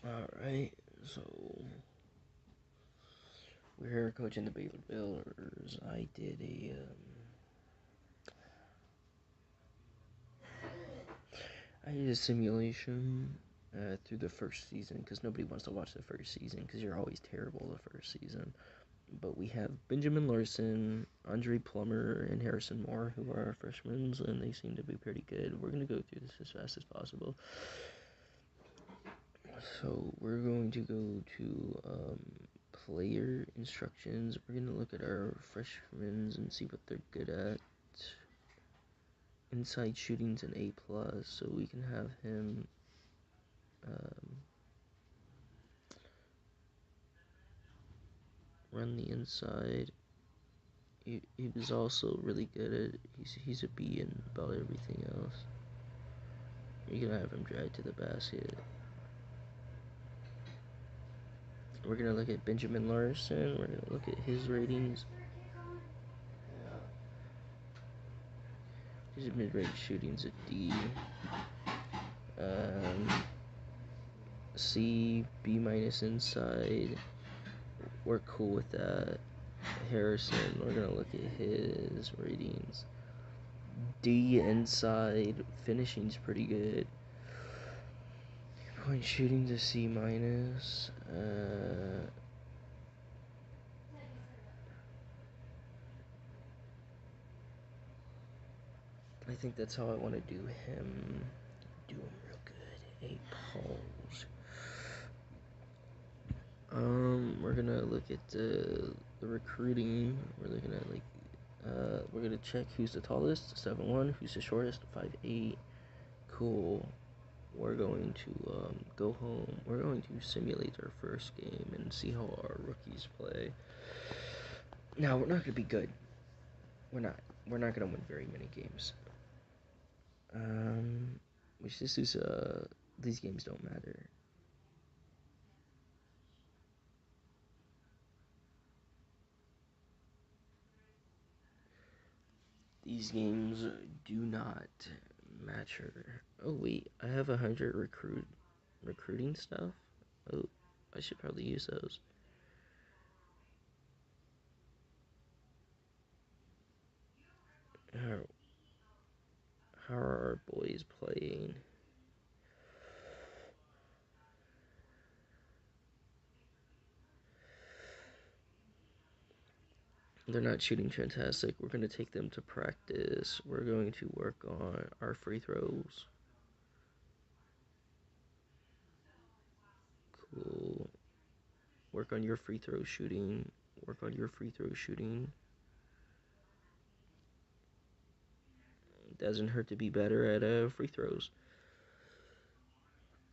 Alright, so we're here coaching the Baylor Baylors. I did a simulation through the first season because nobody wants to watch the first season because you're always terrible the first season. But we have Benjamin Larson, Andre Plummer, and Harrison Moore, who are our freshmen, and they seem to be pretty good. We're going to go through this as fast as possible. So we're going to go to player instructions. We're going to look at our freshmen and see what they're good at. Inside shooting's an A+, so we can have him run the inside. He was also really good at, he's a B in about everything else. You're going to have him drive to the basket. We're going to look at Benjamin Larson. We're going to look at his ratings. His mid-range shooting's a D. C, B- inside. We're cool with that. Harrison, we're going to look at his ratings. D inside. Finishing's pretty good. Point shooting's a C-. I think that's how I want to do him. Do him real good. 8 polls. We're gonna look at the recruiting. We're looking at we're gonna check who's the tallest, 7'1", who's the shortest, 5'8". Cool. We're going to go home. We're going to simulate our first game and see how our rookies play. Now we're not gonna be good. We're not gonna win very many games. Which this is these games don't matter. These games do not matter. Oh wait, I have 100 recruiting stuff. Oh, I should probably use those. How are our boys playing? They're not shooting fantastic. We're going to take them to practice. We're going to work on our free throws. Cool. Work on your free throw shooting. Work on your free throw shooting. Doesn't hurt to be better at free throws.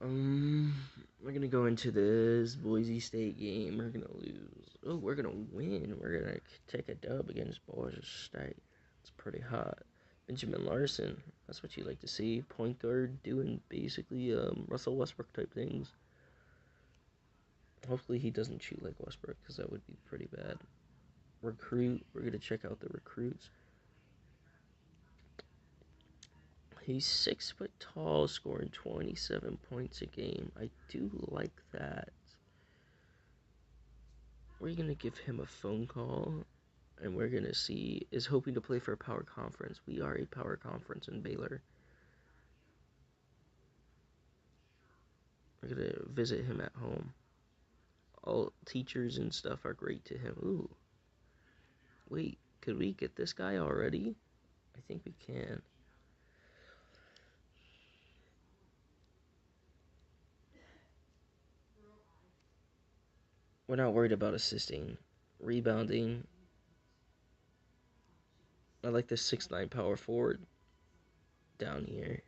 We're gonna go into this Boise State game. We're gonna lose. Oh, we're gonna win. We're gonna take a dub against Boise State. It's pretty hot. Benjamin Larson. That's what you like to see. Point guard doing basically Russell Westbrook type things. Hopefully he doesn't shoot like Westbrook because that would be pretty bad. Recruit. We're gonna check out the recruits. He's 6 foot tall, scoring 27 points a game. I do like that. We're going to give him a phone call, and we're going to see, is hoping to play for a power conference. We are a power conference in Baylor. We're going to visit him at home. All teachers and stuff are great to him. Ooh. Wait, could we get this guy already? I think we can. We're not worried about assisting. Rebounding. I like the 6'9" power forward down here.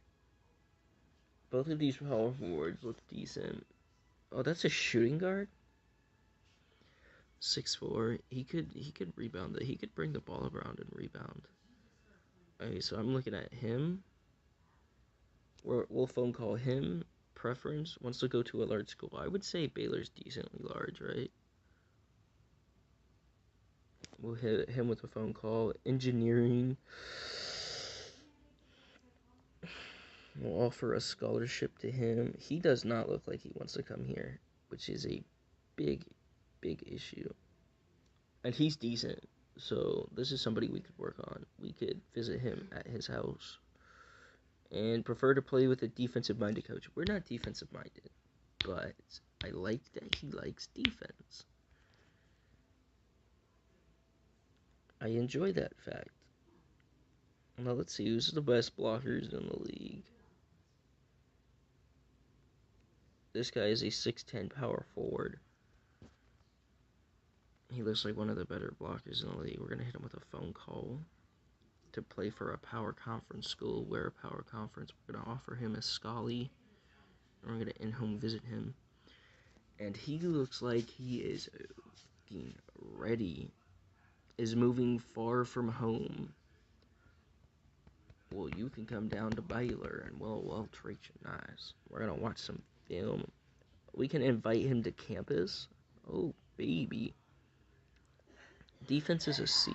Both of these power forwards look decent. Oh, that's a shooting guard? 6'4". He could rebound it. He could bring the ball around and rebound. Okay, so I'm looking at him. We'll phone call him. Preference wants to go to a large school. I would say Baylor's decently large, right? We'll hit him with a phone call. Engineering. We'll offer a scholarship to him. He does not look like he wants to come here, which is a big, big issue. And he's decent, so this is somebody we could work on. We could visit him at his house. And prefer to play with a defensive-minded coach. We're not defensive-minded, but I like that he likes defense. I enjoy that fact. Now let's see who's the best blockers in the league. This guy is a 6'10" power forward. He looks like one of the better blockers in the league. We're going to hit him with a phone call to play for a power conference school. Where a power conference, we're going to offer him a Scully. And we're going to in-home visit him. And he looks like he is ready. Is moving far from home. Well, you can come down to Baylor and we'll treat you nice. We're going to watch some film. We can invite him to campus. Oh, baby. Defense is a C.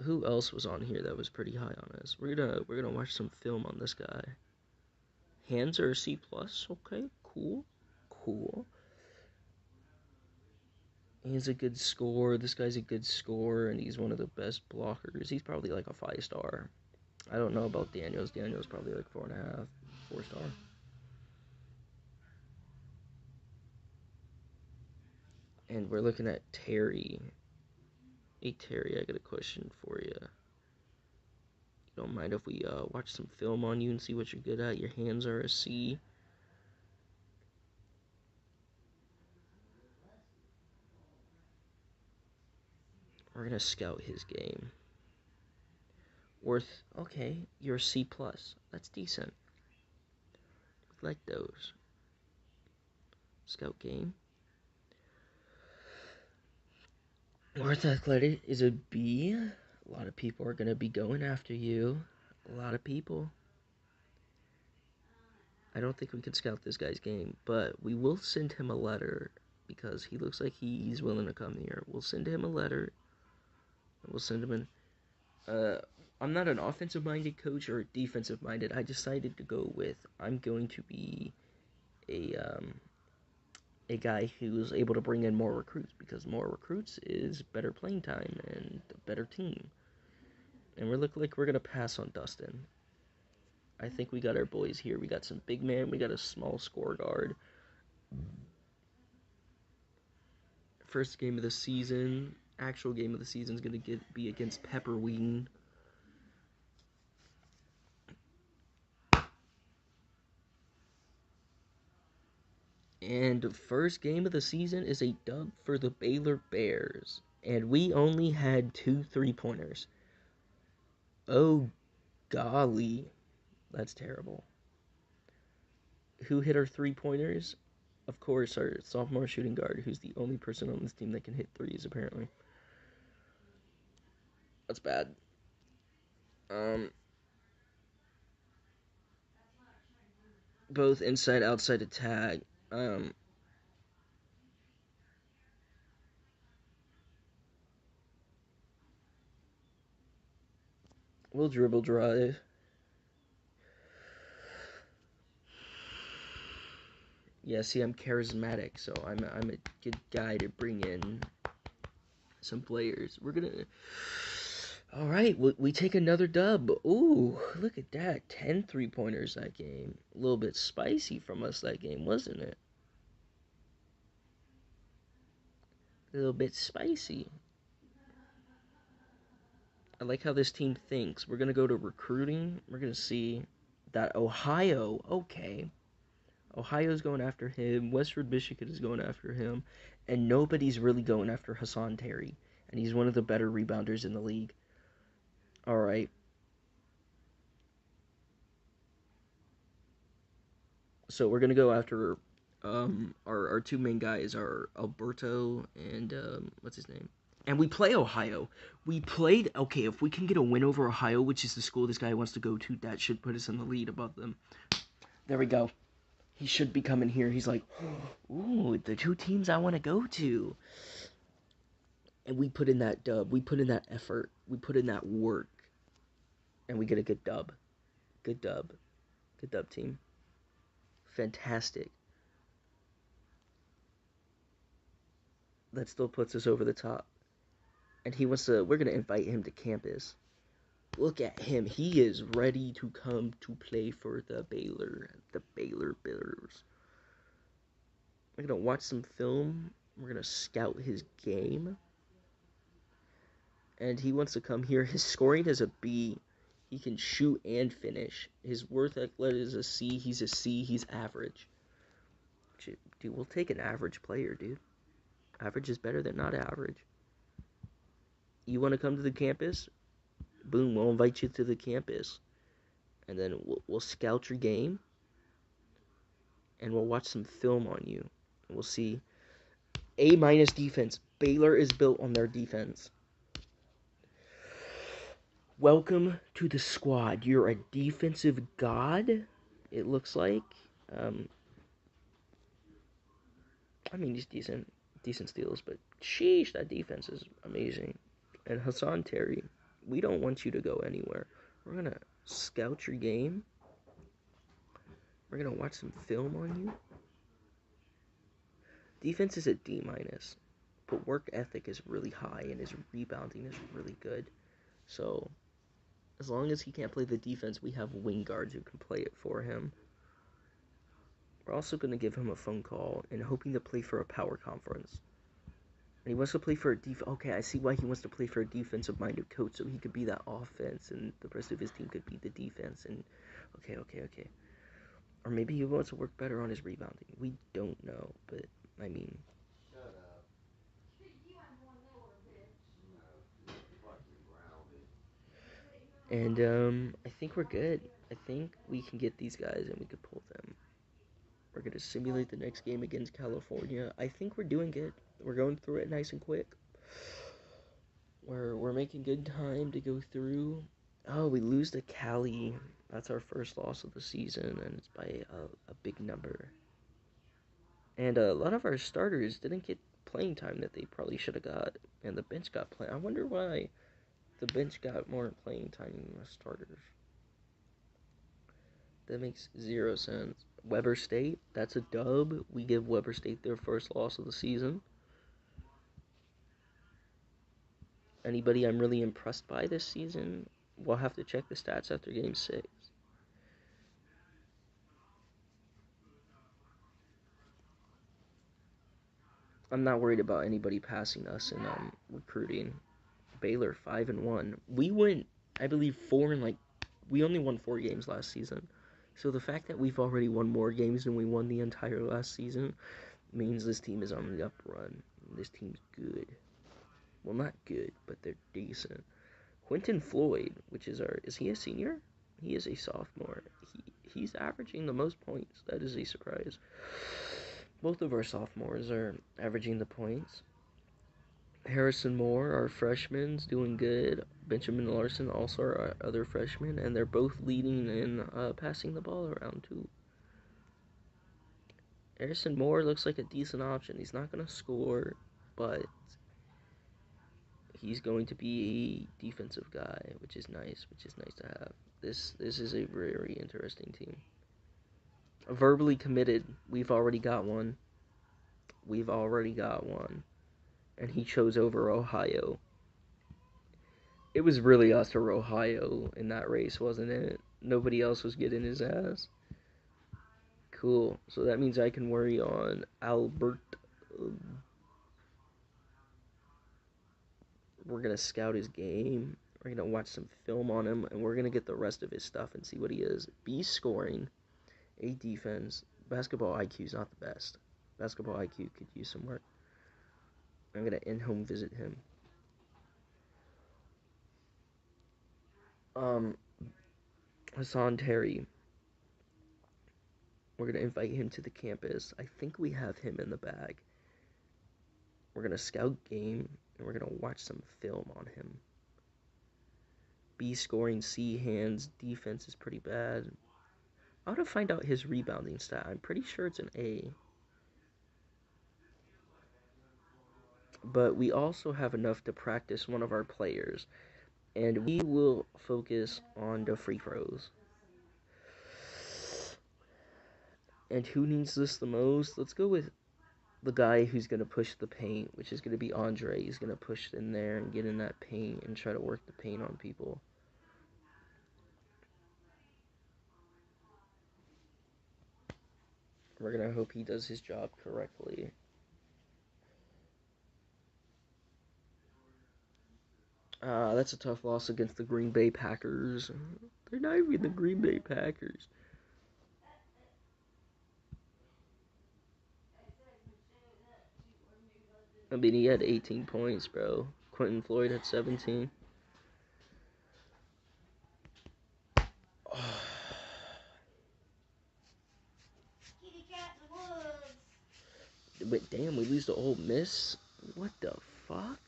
Who else was on here that was pretty high on us? We're gonna watch some film on this guy. Hands are a C+. Okay, cool. He's a good scorer. This guy's a good scorer, and he's one of the best blockers. He's probably like a 5-star. I don't know about Daniels. Daniels probably like 4.5, 4-star. And we're looking at Terry. Hey, Terry, I got a question for you. You don't mind if we watch some film on you and see what you're good at? Your hands are a C. We're going to scout his game. Okay, you're a C+. That's decent. We like those. Scout game. Worth Athletic is a B. A lot of people are going to be going after you. A lot of people. I don't think we can scout this guy's game, but we will send him a letter because he looks like he's willing to come here. We'll send him a letter. We'll send him in. I'm not an offensive-minded coach or defensive-minded. I decided to go with I'm going to be a guy who's able to bring in more recruits because more recruits is better playing time and a better team. And we look like we're going to pass on Dustin. I think we got our boys here. We got some big man. We got a small score guard. First game of the season. Actual game of the season is going to be against Pepperween. And the first game of the season is a dub for the Baylor Bears. And we only had 2 3-pointers. Oh, golly. That's terrible. Who hit our 3-pointers? Of course, our sophomore shooting guard, who's the only person on this team that can hit threes, apparently. That's bad. Both inside, outside attack. We'll dribble drive. Yeah, see, I'm charismatic, so I'm a good guy to bring in some players. We're gonna... Alright, we take another dub. Ooh, look at that. 10 3-pointers that game. A little bit spicy from us that game, wasn't it? A little bit spicy. I like how this team thinks. We're gonna go to recruiting. We're gonna see that Ohio, okay. Ohio's going after him. Western Michigan is going after him. And nobody's really going after Hassan Terry. And he's one of the better rebounders in the league. Alright. So we're going to go after our 2 main guys are Alberto and what's his name? And we play Ohio. Okay, if we can get a win over Ohio, which is the school this guy wants to go to, that should put us in the lead above them. There we go. He should be coming here. He's like, ooh, the 2 teams I want to go to. And we put in that dub. We put in that effort. We put in that work. And we get a good dub. Good dub. Good dub, team. Fantastic. That still puts us over the top. And we're going to invite him to campus. Look at him. He is ready to come to play for the Baylor Bears. We're going to watch some film. We're going to scout his game. And he wants to come here. His scoring is a B. He can shoot and finish. His worth ethic is a C. He's a C. He's average. Dude, we'll take an average player, dude. Average is better than not average. You want to come to the campus? Boom, we'll invite you to the campus. And then we'll scout your game. And we'll watch some film on you. And we'll see. A- defense. Baylor is built on their defense. Welcome to the squad. You're a defensive god, it looks like. He's decent steals, but sheesh, that defense is amazing. And Hassan Terry, we don't want you to go anywhere. We're going to scout your game. We're going to watch some film on you. Defense is a D-, but work ethic is really high, and his rebounding is really good. So, as long as he can't play the defense, we have wing guards who can play it for him. We're also going to give him a phone call and hoping to play for a power conference. And he wants to play for a okay, I see why he wants to play for a defensive-minded coach, so he could be that offense and the rest of his team could be the defense. And okay. Or maybe he wants to work better on his rebounding. We don't know, but I mean... Shut up. And I think we're good. I think we can get these guys and we could pull them. We're going to simulate the next game against California. I think we're doing good. We're going through it nice and quick. We're making good time to go through. Oh, we lose to Cali. That's our first loss of the season, and it's by a big number. And a lot of our starters didn't get playing time that they probably should have got, and the bench got playing. I wonder why the bench got more playing time than the starters. That makes 0 sense. Weber State, that's a dub. We give Weber State their first loss of the season. Anybody I'm really impressed by this season? We'll have to check the stats after Game 6. I'm not worried about anybody passing us in recruiting. Baylor 5-1. We went, I believe, we only won 4 games last season. So the fact that we've already won more games than we won the entire last season means this team is on the up run. This team's good. Well, not good, but they're decent. Quentin Floyd, is he a senior? He is a sophomore. He's averaging the most points. That is a surprise. Both of our sophomores are averaging the points. Harrison Moore, our freshman's doing good. Benjamin Larson, also our other freshman, and they're both leading in passing the ball around too. Harrison Moore looks like a decent option. He's not going to score, but he's going to be a defensive guy, which is nice to have. This is a very interesting team. Verbally committed. We've already got one. And he chose over Ohio. It was really us or Ohio in that race, wasn't it? Nobody else was getting his ass. Cool. So that means I can worry on Albert. We're going to scout his game. We're going to watch some film on him. And we're going to get the rest of his stuff and see what he is. B, scoring. A, defense. Basketball IQ is not the best. Basketball IQ could use some work. I'm going to in-home visit him. Hassan Terry. We're going to invite him to the campus. I think we have him in the bag. We're going to scout game, and we're going to watch some film on him. B, scoring. C, hands. Defense is pretty bad. I want to find out his rebounding stat. I'm pretty sure it's an A. But we also have enough to practice one of our players. And we will focus on the free throws. And who needs this the most? Let's go with the guy who's going to push the paint, which is going to be Andre. He's going to push in there and get in that paint and try to work the paint on people. We're going to hope he does his job correctly. That's a tough loss against the Green Bay Packers. They're not even the Green Bay Packers. I mean, he had 18 points, bro. Quentin Floyd had 17. But damn, we lose to Ole Miss? What the fuck?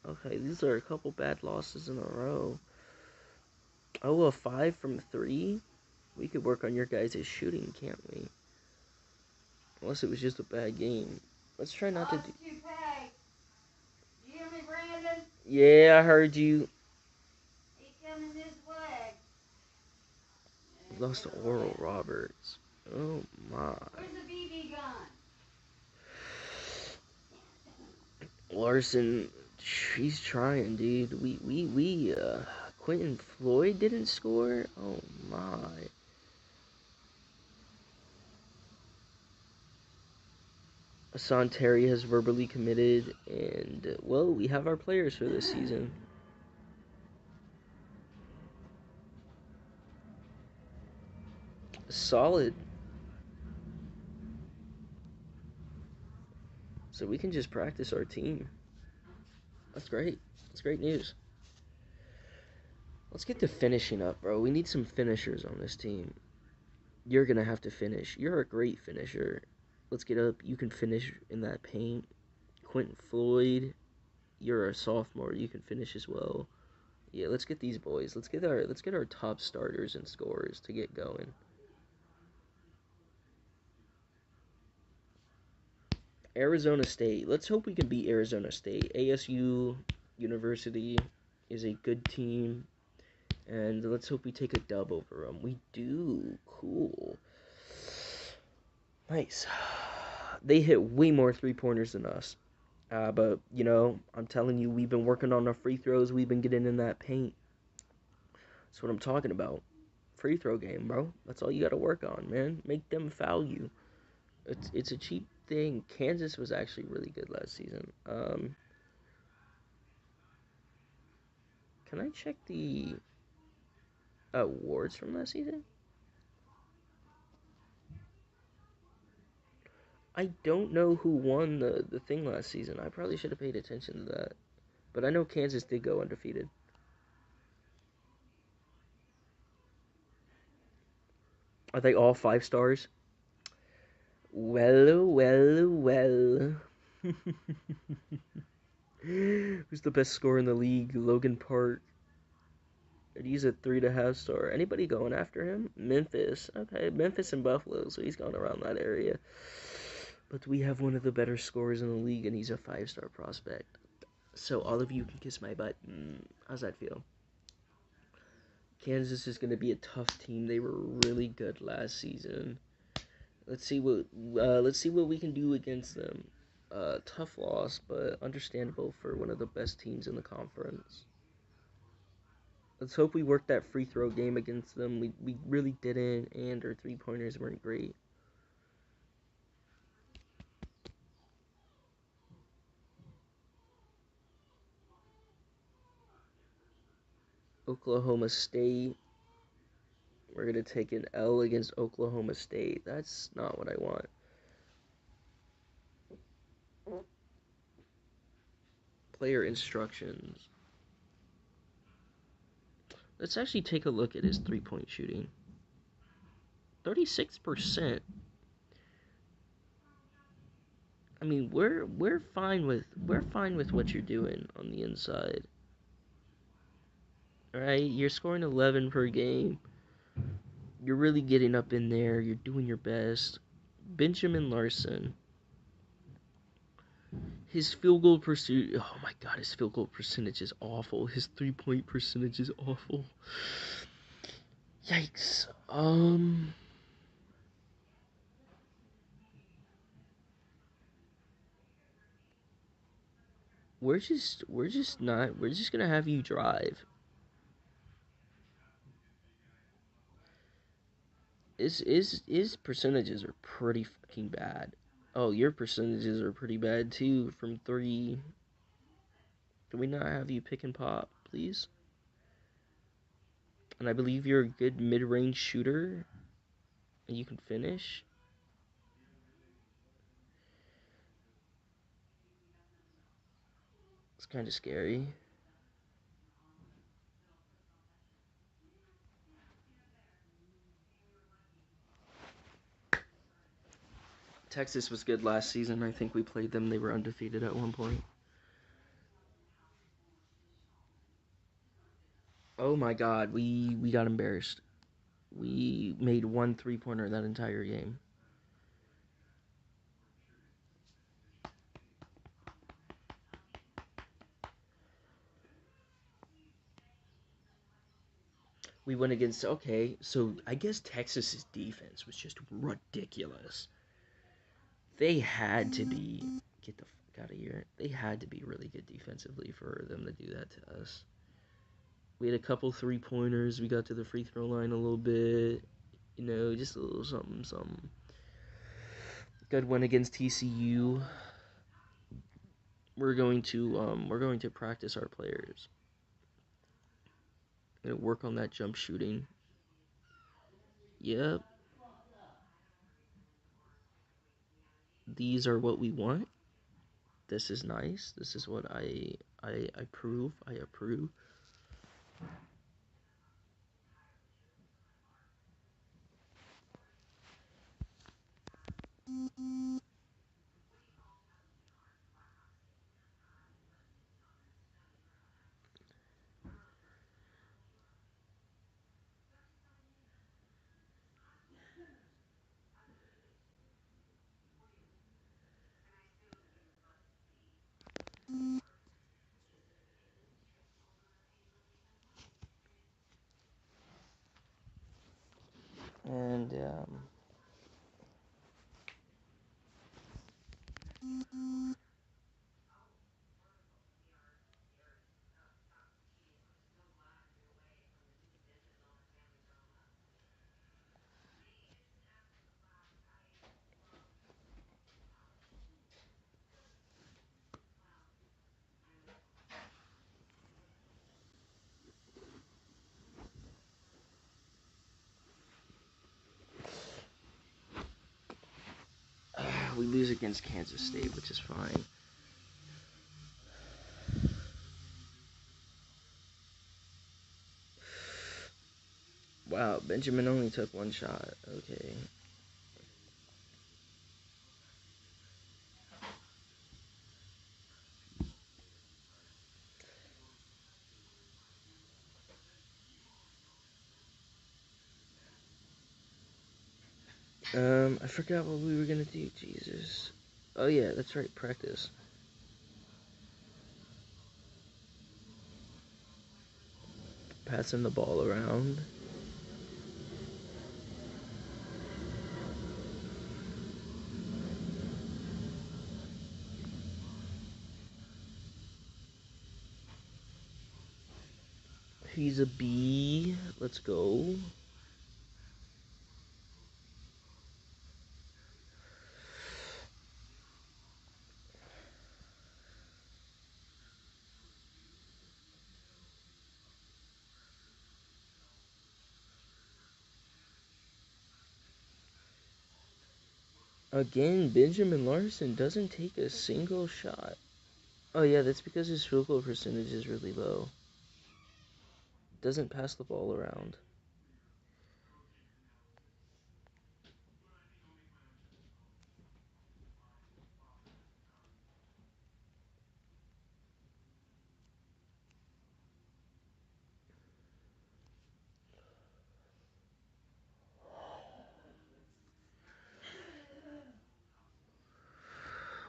Okay, these are a couple bad losses in a row. Oh, a 5 from 3? We could work on your guys' shooting, can't we? Unless it was just a bad game. Let's try not to do... You hear me, Brandon? Yeah, I heard you. He's coming this way. Lost to Oral Roberts. Oh, my. Where's the BB gun? Larson, she's trying, dude. Quentin Floyd didn't score? Oh, my. Hassan Terry has verbally committed, and, well, we have our players for this season. Solid. So we can just practice our team. That's great. That's great news. Let's get to finishing up, bro. We need some finishers on this team. You're going to have to finish. You're a great finisher. Let's get up. You can finish in that paint. Quentin Floyd, you're a sophomore. You can finish as well. Yeah, let's get these boys. Let's get our top starters and scorers to get going. Arizona State. Let's hope we can beat Arizona State. ASU University is a good team, and let's hope we take a dub over them. We do. Cool. Nice. They hit way more three-pointers than us. But, you know, I'm telling you, we've been working on our free throws. We've been getting in that paint. That's what I'm talking about. Free throw game, bro. That's all you got to work on, man. Make them foul you. It's a cheap thing. Kansas was actually really good last season. Can I check the awards from last season? I don't know who won the thing last season. I probably should have paid attention to that. But I know Kansas did go undefeated. Are they all 5 stars? Well. Who's the best scorer in the league? Logan Park. He's a 3.5 star. Anybody going after him? Memphis. Okay, Memphis and Buffalo, so he's going around that area. But we have one of the better scorers in the league, and he's a 5-star prospect. So all of you can kiss my butt. How's that feel? Kansas is going to be a tough team. They were really good last season. Let's see what we can do against them. Tough loss, but understandable for one of the best teams in the conference. Let's hope we work that free throw game against them. We really didn't, and our three-pointers weren't great. Oklahoma State. We're going to take an L against Oklahoma State. That's not what I want. Player instructions. Let's actually take a look at his three-point shooting. 36%. I mean, we're fine with what you're doing on the inside. All right, you're scoring 11 per game. You're really getting up in there. You're doing your best. Benjamin Larson. His field goal percentage. Oh my God, his field goal percentage is awful. His 3-point percentage is awful. Yikes. we're just not. We're just gonna have you drive. His percentages are pretty fucking bad. Oh, your percentages are pretty bad too from 3. Can we not have you pick and pop, please? And I believe you're a good mid-range shooter, and you can finish. It's kind of scary. Texas was good last season. I think we played them. They were undefeated at one point. Oh my god, we got embarrassed. We made 1 3-pointer that entire game. We went against, okay, so I guess Texas's defense was just ridiculous. They had to be, get the fuck out of here. They had to be really good defensively for them to do that to us. We had a couple 3-pointers. We got to the free throw line a little bit. You know, just a little something, something. Good win against TCU. We're going to practice our players. Gonna work on that jump shooting. Yep. These are what we want. This is nice. This is what I approve. I approve. And we lose against Kansas State, which is fine. Wow, Benjamin only took 1 shot. Okay. I forgot what we were gonna do. Jesus. Oh yeah, that's right. Practice. Passing the ball around. He's a B. Let's go. Again, Benjamin Larson doesn't take a single shot. Oh yeah, that's because his field goal percentage is really low. Doesn't pass the ball around.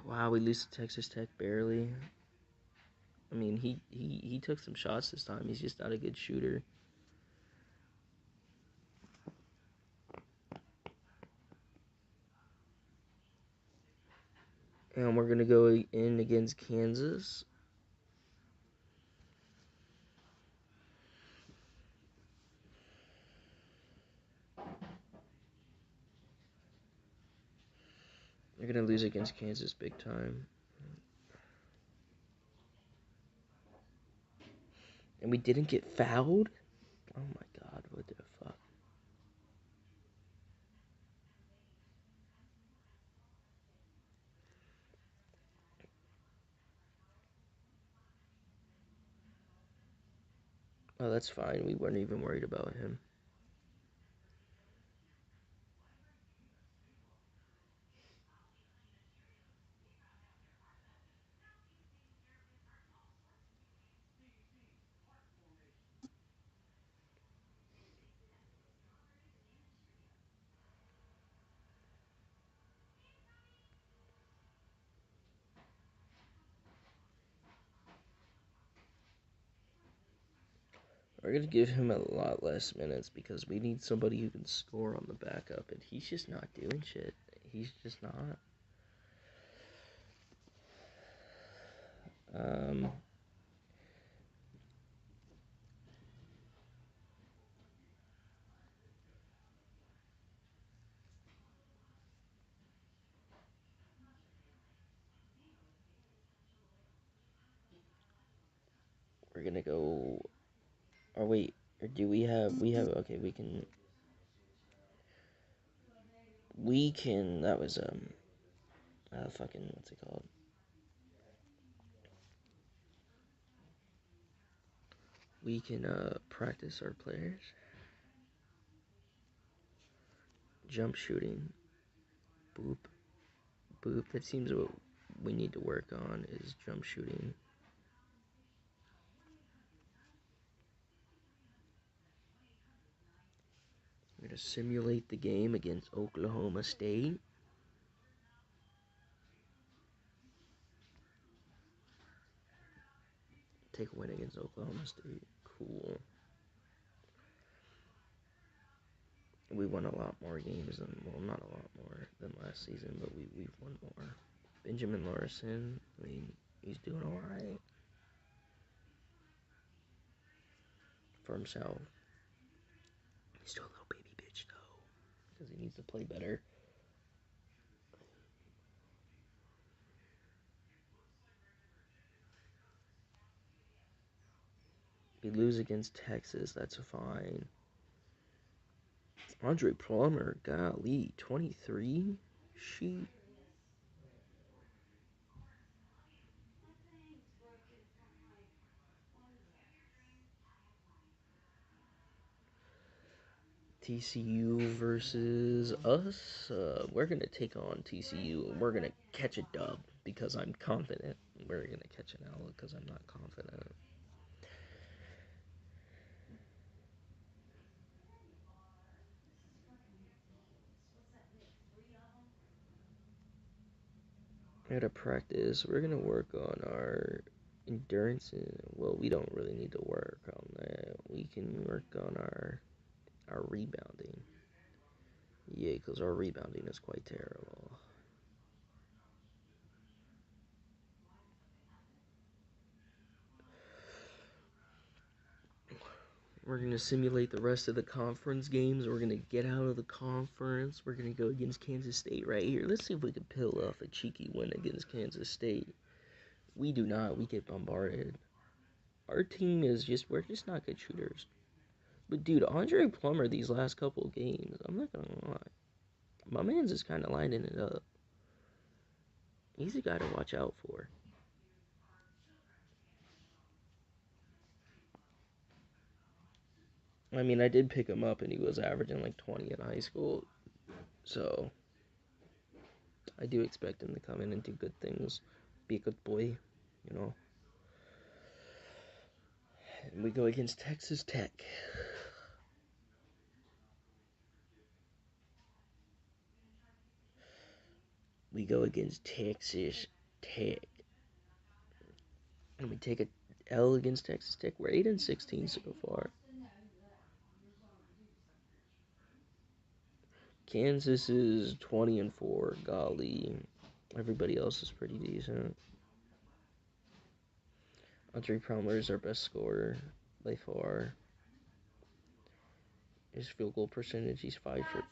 Wow, we lose to Texas Tech barely. I mean, he took some shots this time. He's just not a good shooter. And we're going to go in against Kansas. They're gonna lose against Kansas big time. And we didn't get fouled? Oh my god, what the fuck? Oh, that's fine. We weren't even worried about him. We're gonna give him a lot less minutes because we need somebody who can score on the backup, and he's just not doing shit. He's just not. Um, we're gonna go. Oh wait, or do we have? We have. Okay, we can. We can. That was fucking what's it called? We can practice our players. Jump shooting. Boop. Boop. That seems what we need to work on is jump shooting. We're gonna simulate the game against Oklahoma State. Take a win against Oklahoma State. Cool. We won a lot more games than, well, not a lot more than last season, but we've won more. Benjamin Larson, I mean, he's doing alright for himself. He's still a little baby bitch, though, because he needs to play better. We lose against Texas, that's fine. Andre Plummer, golly, 23? She. TCU versus us. We're going to take on TCU and we're going to catch a dub because I'm confident. We're going to catch an L because I'm not confident. I gotta practice. We're going to work on our endurance. Well, we don't really need to work on that. We can work on our rebounding. Yeah, because our rebounding is quite terrible. We're going to simulate the rest of the conference games. We're going to get out of the conference. We're going to go against Kansas State right here. Let's see if we can pull off a cheeky win against Kansas State. We do not. We get bombarded. Our team is just, we're just not good shooters. But dude, Andre Plummer these last couple of games, I'm not going to lie. My man's just kind of lining it up. He's a guy to watch out for. I mean, I did pick him up and he was averaging like 20 in high school. So I do expect him to come in and do good things. Be a good boy, you know. And we go against Texas Tech. We go against Texas Tech. And we take a L against Texas Tech. We're 8-16 so far. Kansas is 20-4. Golly. Everybody else is pretty decent. Andre Palmer is our best scorer by far. His field goal percentage, he's 5 for.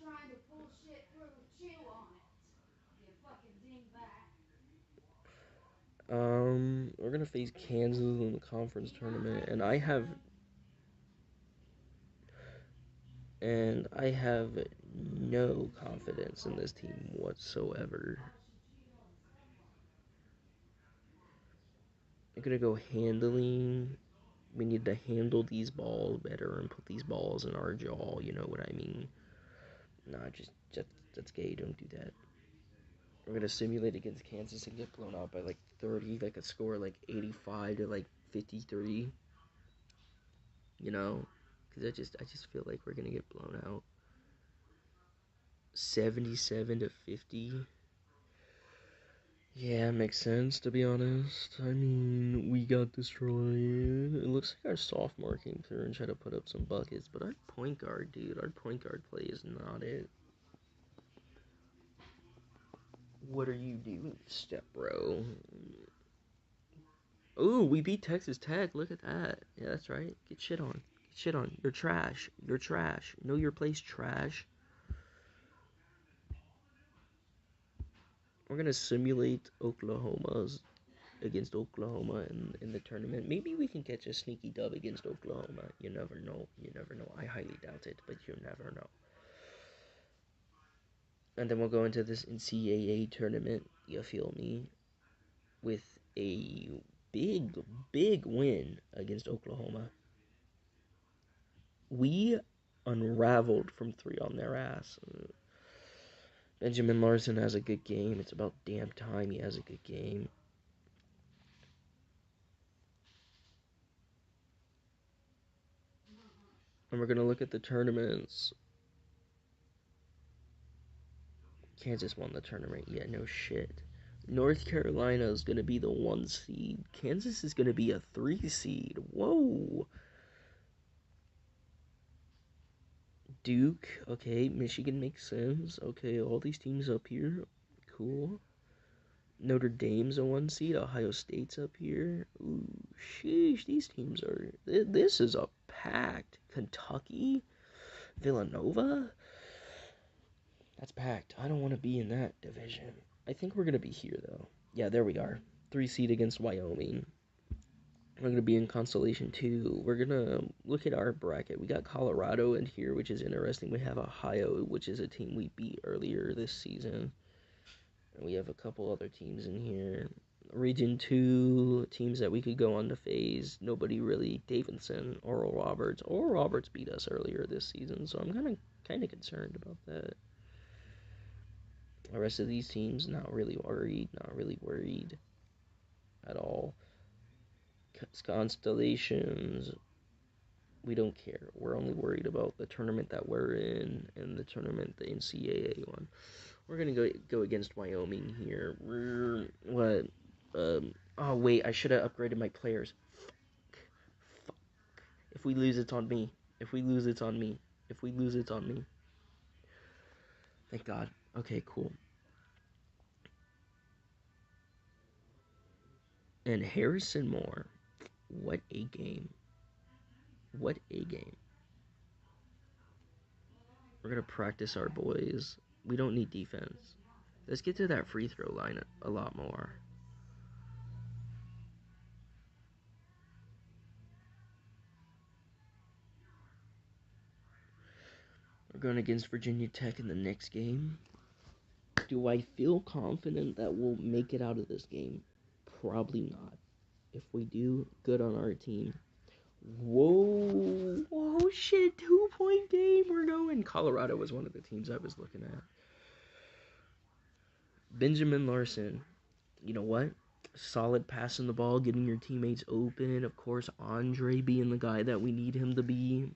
We're gonna face Kansas in the conference tournament, and I have no confidence in this team whatsoever. I'm gonna go handling. We need to handle these balls better and put these balls in our jaw. You know what I mean? Nah, just that's gay. Don't do that. We're gonna simulate against Kansas and get blown out by like 30, like a score like 85 to like 53. You know, because I just feel like we're gonna get blown out. 77 to 50. Yeah, makes sense, to be honest. I mean, we got destroyed. It looks like our sophomore came through and tried to put up some buckets, but our point guard, dude, our point guard play is not it. What are you doing, step bro? Ooh, we beat Texas Tech. Look at that. Yeah, that's right. Get shit on. Get shit on. You're trash. You're trash. Know your place, trash. We're going to simulate Oklahoma's against Oklahoma in the tournament. Maybe we can catch a sneaky dub against Oklahoma. You never know. You never know. I highly doubt it, but you never know. And then we'll go into this NCAA tournament, you feel me, with a big win against Oklahoma. We unraveled from 3 on their ass. Benjamin Larson has a good game. It's about damn time he has a good game. And we're going to look at the tournaments. Kansas won the tournament. Yeah, no shit. North Carolina is going to be the 1 seed. Kansas is going to be a 3 seed. Whoa. Duke. Okay, Michigan makes sense. Okay, all these teams up here. Cool. Notre Dame's a 1 seed. Ohio State's up here. Ooh, sheesh. These teams are... This is a packed. Kentucky? Villanova? That's packed. I don't want to be in that division. I think we're going to be here, though. Yeah, there we are. 3 seed against Wyoming. We're going to be in Constellation 2. We're going to look at our bracket. We got Colorado in here, which is interesting. We have Ohio, which is a team we beat earlier this season. And we have a couple other teams in here. Region 2, teams that we could go on to phase. Nobody really. Davidson, Oral Roberts. Oral Roberts beat us earlier this season, so I'm kind of concerned about that. The rest of these teams, not really worried at all. Constellations, we don't care. We're only worried about the tournament that we're in and the tournament, the NCAA one. We're gonna go against Wyoming here. What? Oh wait, I should have upgraded my players. Fuck. If we lose, it's on me. If we lose, it's on me. If we lose, it's on me. Thank God. Okay, cool. And Harrison Moore. What a game. What a game. We're going to practice our boys. We don't need defense. Let's get to that free throw line a lot more. We're going against Virginia Tech in the next game. Do I feel confident that we'll make it out of this game? Probably not. If we do, good on our team. Whoa. Whoa, shit. 2-point game. We're going. Colorado was one of the teams I was looking at. Benjamin Larson. You know what? Solid passing the ball, getting your teammates open. Of course, Andre being the guy that we need him to be.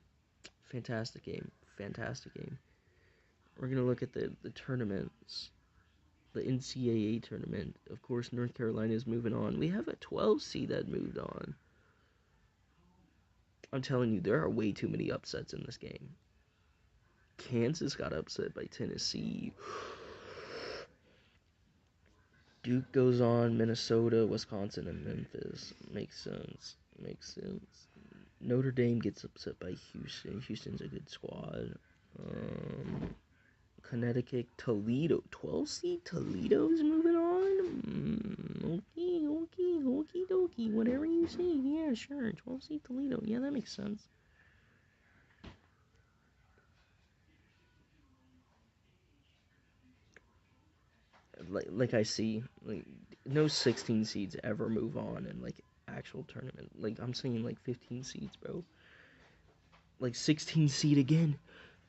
Fantastic game. Fantastic game. We're going to look at the tournaments. The NCAA tournament. Of course, North Carolina is moving on. We have a 12 seed that moved on. I'm telling you, there are way too many upsets in this game. Kansas got upset by Tennessee. Duke goes on, Minnesota, Wisconsin, and Memphis. Makes sense. Notre Dame gets upset by Houston. Houston's a good squad. Connecticut, Toledo. 12 seed Toledo's moving on? Okie dokie. Whatever you say. Yeah, sure. 12 seed Toledo. Yeah, that makes sense. Like I see, like no 16 seeds ever move on in like actual tournament. Like I'm saying, like 15 seeds, bro. Like 16 seed again.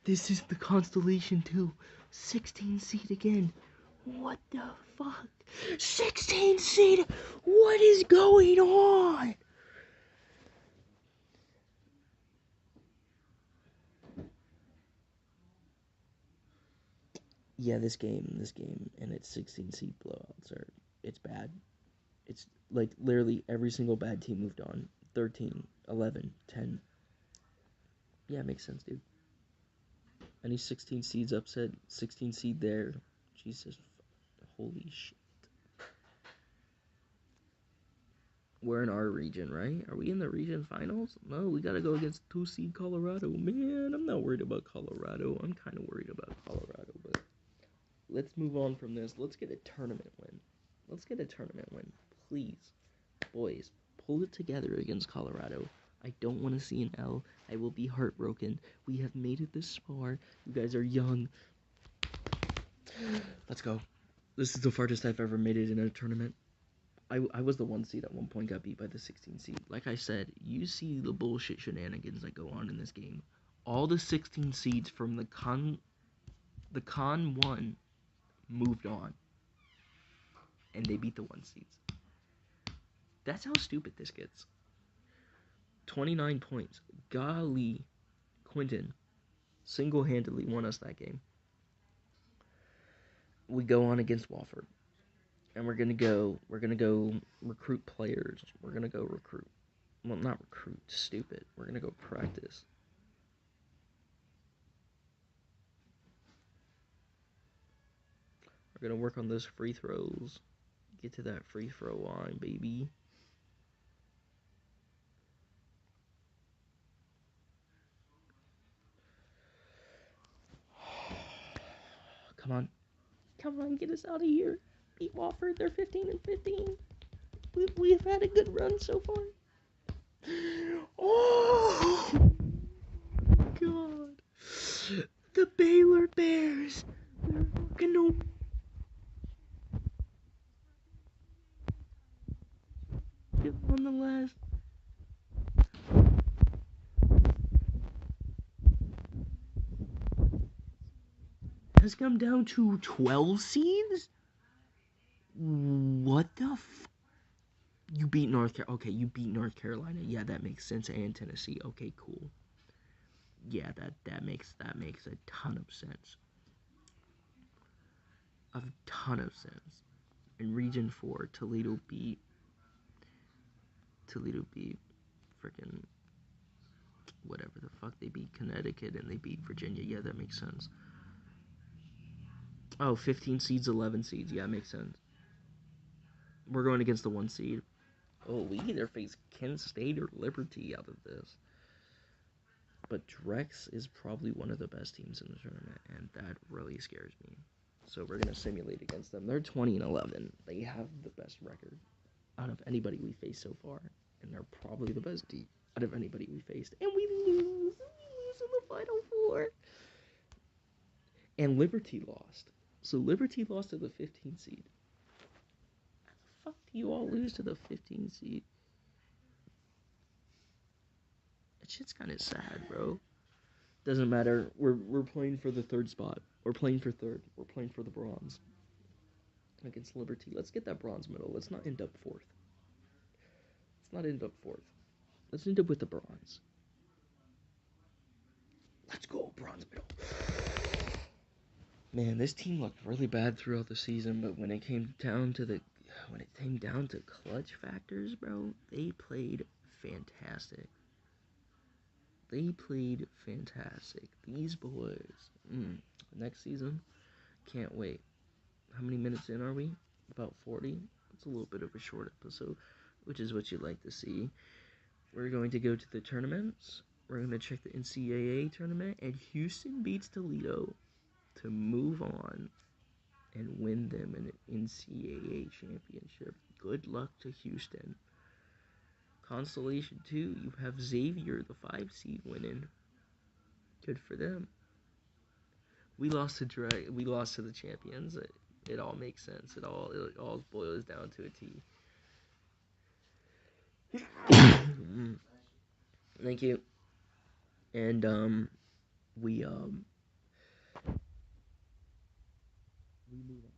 This is the constellation too. 16 seed again. What the fuck? 16 seed. What is going on? Yeah, this game, and its 16 seed blowouts it's bad. It's like literally every single bad team moved on. 13, 11, 10. Yeah, it makes sense, dude. Any 16 seeds upset, 16 seed there. Jesus, holy shit. We're in our region, right? Are we in the region finals? No, we gotta go against 2 seed Colorado. Man, I'm not worried about Colorado. I'm kind of worried about Colorado, but let's move on from this. Let's get a tournament win. Please. Boys, pull it together against Colorado. I don't want to see an L. I will be heartbroken. We have made it this far. You guys are young. Let's go. This is the farthest I've ever made it in a tournament. I was the 1 seed at one point, got beat by the 16 seed. Like I said, you see the bullshit shenanigans that go on in this game. All the 16 seeds from the Con 1 moved on. And they beat the 1 seeds. That's how stupid this gets. 29 points. Golly, Quinton single-handedly won us that game. We go on against Wofford. And we're gonna go recruit players. We're gonna go recruit. Well, not recruit, stupid. We're gonna go practice. We're gonna work on those free throws. Get to that free throw line, baby. Come on. Come on, get us out of here. Beat Wofford, they're 15-15. We've had a good run so far. Oh, God. The Baylor Bears. They're fucking on the last. Has come down to 12 seeds? What the You beat North Carolina. Okay, you beat North Carolina. Yeah, that makes sense. And Tennessee. Okay, cool. Yeah, that makes a ton of sense. A ton of sense. In Region 4, Toledo beat freaking whatever the fuck. They beat Connecticut and they beat Virginia. Yeah, that makes sense. Oh, 15 seeds, 11 seeds. Yeah, it makes sense. We're going against the 1 seed. Oh, we either face Kent State or Liberty out of this. But Drex is probably one of the best teams in the tournament, and that really scares me. So we're going to simulate against them. They're 20-11. They have the best record out of anybody we faced so far, and they're probably the best team out of anybody we faced. And we lose. We lose in the Final Four. And Liberty lost. So Liberty lost to the 15 seed. How the fuck do you all lose to the 15 seed? That shit's kind of sad, bro. Doesn't matter. We're playing for the 3rd spot. We're playing for 3rd. We're playing for the bronze against Liberty. Let's get that bronze medal. Let's not end up 4th. Let's end up with the bronze. Let's go, bronze medal. Man, this team looked really bad throughout the season, but when it came down to clutch factors, bro, they played fantastic. These boys. Next season, can't wait. How many minutes in are we? About 40. It's a little bit of a short episode, which is what you'd like to see. We're going to go to the tournaments. We're going to check the NCAA tournament, and Houston beats Toledo to move on and win them an NCAA championship. Good luck to Houston. Constellation 2, you have Xavier, the 5 seed, winning. Good for them. We lost to the champions. It all makes sense. It all boils down to a T. Thank you. And we move on.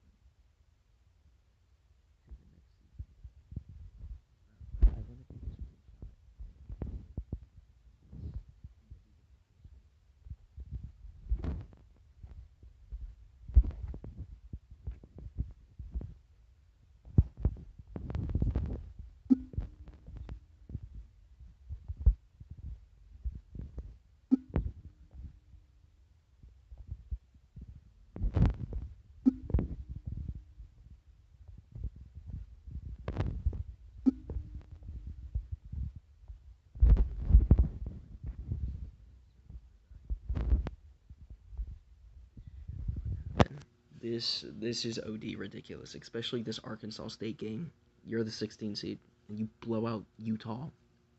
This is OD ridiculous, especially this Arkansas State game. You're the 16 seed, and you blow out Utah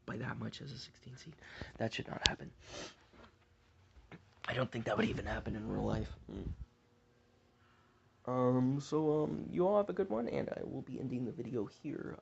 by that much as a 16 seed. That should not happen. I don't think that would even happen in real life. So you all have a good one, and I will be ending the video here.